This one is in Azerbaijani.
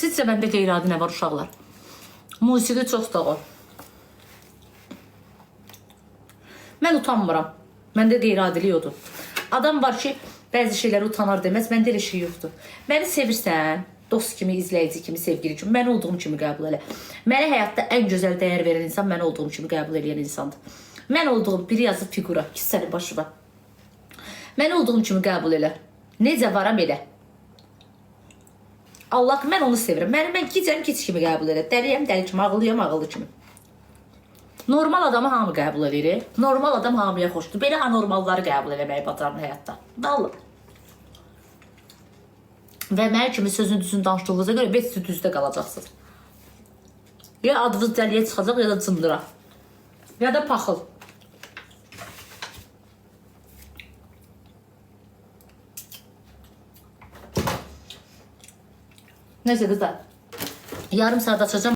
Sizcə məndə qeyri-adi nə var uşaqlar? Musiqi çox da o. Mən utanmıram. Məndə qeyri-adilik odur. Adam var ki, bəzi şeyləri utanar deməz. Məndə elə şey yoxdur. Məni sevirsən, dost kimi, izləyici kimi, sevgili kimi, mən olduğum kimi qəbul elə. Mənə həyatda ən gözəl dəyər verən insan mən olduğum kimi qəbul edən insandır. Mən olduğum biri yazıb fiqura, ki sənin başına. Mən olduğum kimi qəbul elə. Necə varam elə. Allah, mən onu sevirəm. Mən gecəm keç kimi qəbul elə. Dəliyəm dəli kimi, ağlıyam ağıllı kimi. Normal adamı hamı qəbul edir. Normal adam hamıya xoşdur. Belə anormalları qəbul eləməyi bacarır həyatda. Vallahi. Və mənim kimi sözün düzünü danışdığınıza görə biz siz düzdə qalacaqsınız. Ya adınız dəliyə çıxacaq, ya da cındıra. Ya da paxıl. Neyse kızlar. Yarım saat açacağım.